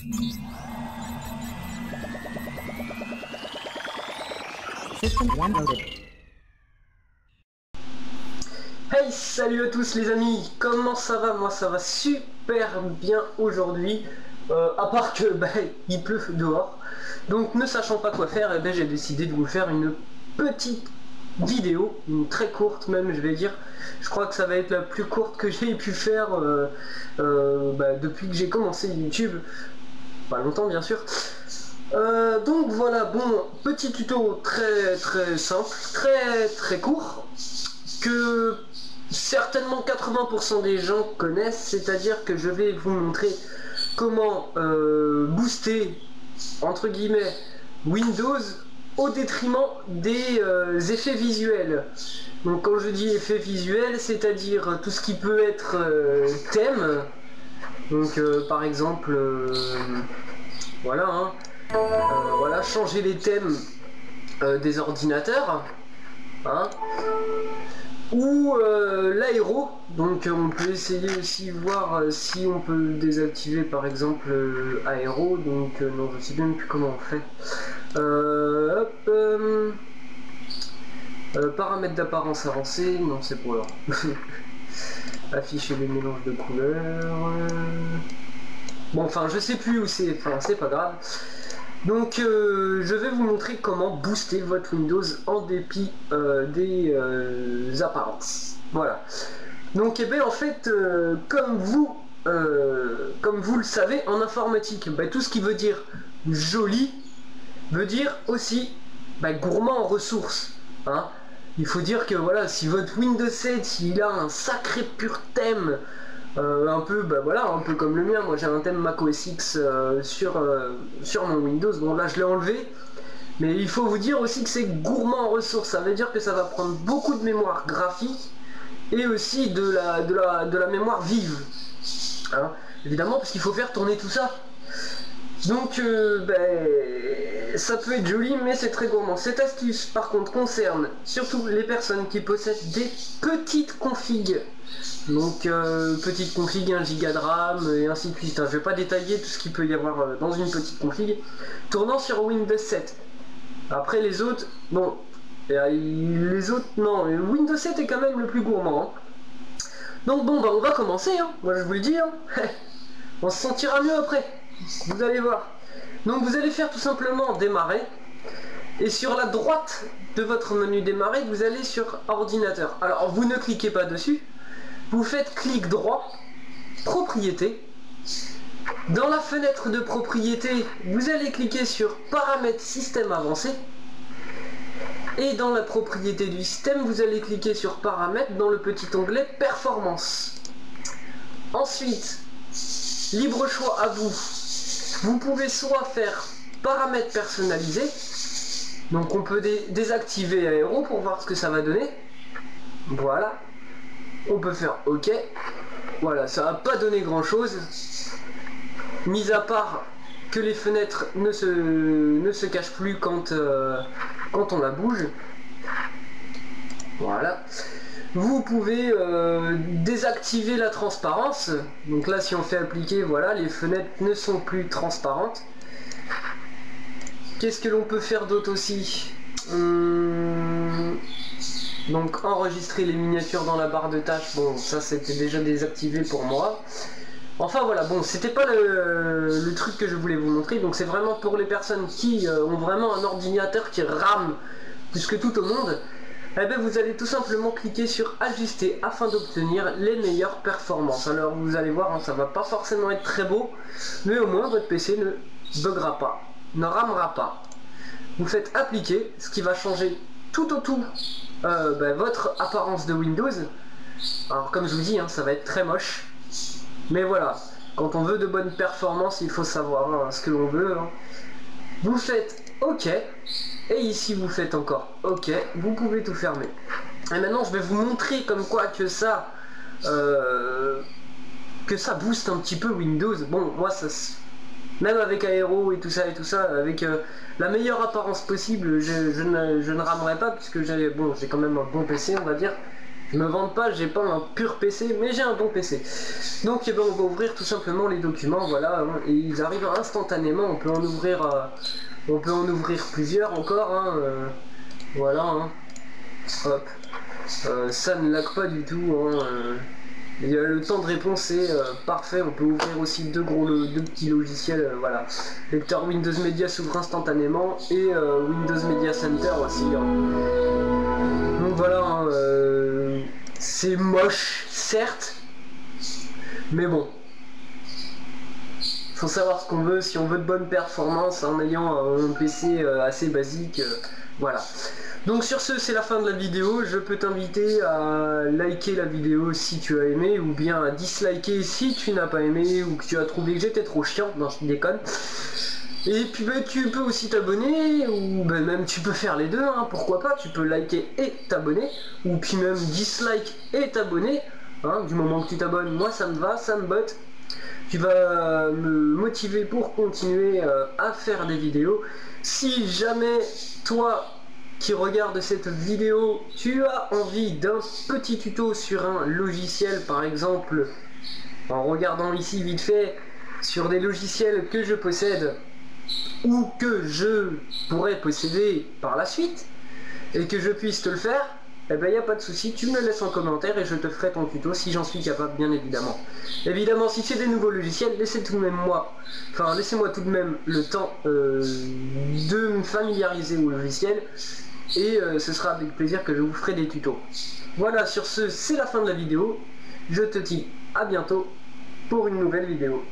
Hey, salut à tous les amis, comment ça va? Moi ça va super bien aujourd'hui, à part que il pleut dehors. Donc ne sachant pas quoi faire, j'ai décidé de vous faire une petite vidéo, une très courte même je vais dire. Je crois que ça va être la plus courte que j'ai pu faire depuis que j'ai commencé YouTube. Pas longtemps bien sûr. Donc voilà, bon, petit tuto très simple, très court, que certainement 80% des gens connaissent, c'est-à-dire que je vais vous montrer comment booster, entre guillemets, Windows au détriment des effets visuels. Donc quand je dis effets visuels, c'est-à-dire tout ce qui peut être thème, donc par exemple, voilà, hein, voilà, changer les thèmes des ordinateurs, hein, ou l'aéro. Donc on peut essayer aussi voir si on peut désactiver par exemple aéro. Donc non, je sais même plus comment on fait. Paramètres d'apparence avancée, non c'est pour l'heure. Afficher les mélanges de couleurs. Bon, enfin je sais plus où c'est, enfin c'est pas grave. Donc je vais vous montrer comment booster votre Windows en dépit des apparences. Voilà. Donc en fait, comme vous le savez, en informatique, tout ce qui veut dire joli veut dire aussi gourmand en ressources. Hein. Il faut dire que voilà, si votre Windows 7 il a un sacré pur thème, un peu voilà, un peu comme le mien. Moi j'ai un thème macOS X sur mon Windows. Bon là je l'ai enlevé, mais il faut vous dire aussi que c'est gourmand en ressources. Ça veut dire que ça va prendre beaucoup de mémoire graphique et aussi de la mémoire vive, hein, évidemment, parce qu'il faut faire tourner tout ça. Donc ça peut être joli, mais c'est très gourmand. Cette astuce par contre concerne surtout les personnes qui possèdent des petites configs. Donc petite config, 1 Go de RAM et ainsi de suite. Je vais pas détailler tout ce qu'il peut y avoir dans une petite config tournant sur Windows 7. Après les autres, bon, les autres non, Windows 7 est quand même le plus gourmand. Hein. Donc bon, on va commencer, hein. Moi je vous le dis, hein. On se sentira mieux après, vous allez voir. Donc vous allez faire tout simplement démarrer, et sur la droite de votre menu démarrer, vous allez sur ordinateur. Alors vous ne cliquez pas dessus. Vous faites clic droit, propriété. Dans la fenêtre de propriété, vous allez cliquer sur paramètres système avancé. Et dans la propriété du système, vous allez cliquer sur paramètres dans le petit onglet performance. Ensuite, libre choix à vous. Vous pouvez soit faire paramètres personnalisés. Donc on peut désactiver aéro pour voir ce que ça va donner. Voilà. On peut faire OK. Voilà, ça va pas donner grand chose. Mis à part que les fenêtres ne se cachent plus quand on la bouge. Voilà. Vous pouvez désactiver la transparence. Donc là, si on fait appliquer, voilà, les fenêtres ne sont plus transparentes. Qu'est-ce que l'on peut faire d'autre aussi? Donc enregistrer les miniatures dans la barre de tâches, bon ça c'était déjà désactivé pour moi. Enfin voilà, bon c'était pas le truc que je voulais vous montrer, donc c'est vraiment pour les personnes qui ont vraiment un ordinateur qui rame plus que tout au monde. Vous allez tout simplement cliquer sur ajuster afin d'obtenir les meilleures performances. Alors vous allez voir, hein, ça va pas forcément être très beau, mais au moins votre PC ne buggera pas, ne ramera pas. Vous faites appliquer, ce qui va changer tout au tout votre apparence de Windows. Alors comme je vous dis, hein, ça va être très moche, mais voilà, quand on veut de bonnes performances, il faut savoir hein, ce que l'on veut. Hein. Vous faites OK, et ici vous faites encore OK, vous pouvez tout fermer. Et maintenant je vais vous montrer comme quoi que ça booste un petit peu Windows. Bon, moi ça, même avec aéro et tout ça, avec la meilleure apparence possible, je ne ramerai pas, puisque j'ai quand même un bon PC, on va dire. me vante pas, j'ai pas un pur PC, mais j'ai un bon PC. Donc on va ouvrir tout simplement les documents, voilà, hein, et ils arrivent instantanément. On peut en ouvrir plusieurs encore, hein, voilà, hein. Hop, ça ne lag pas du tout, hein, le temps de réponse est parfait. On peut ouvrir aussi deux petits logiciels, voilà. Lecteur Windows Media s'ouvre instantanément et Windows Media Center aussi, hein. Donc voilà, hein, c'est moche, certes, mais bon. Faut savoir ce qu'on veut, si on veut de bonnes performances en ayant un PC assez basique, voilà. Donc sur ce, c'est la fin de la vidéo. Je peux t'inviter à liker la vidéo si tu as aimé, ou bien à disliker si tu n'as pas aimé, ou que tu as trouvé que j'étais trop chiant. Non, je déconne. Et puis tu peux aussi t'abonner, ou même tu peux faire les deux, hein, pourquoi pas. Tu peux liker et t'abonner, ou puis même dislike et t'abonner, hein, du moment que tu t'abonnes, moi ça me va, ça me botte. Tu vas me motiver pour continuer à faire des vidéos. Si jamais toi qui regarde cette vidéo, tu as envie d'un petit tuto sur un logiciel, par exemple, en regardant ici vite fait sur des logiciels que je possède ou que je pourrais posséder par la suite et que je puisse te le faire, eh ben il n'y a pas de souci, tu me le laisses en commentaire et je te ferai ton tuto si j'en suis capable, bien évidemment. Évidemment, si c'est des nouveaux logiciels, laissez-moi tout de même le temps de me familiariser au logiciel, et ce sera avec plaisir que je vous ferai des tutos. Voilà, sur ce, c'est la fin de la vidéo. Je te dis à bientôt pour une nouvelle vidéo.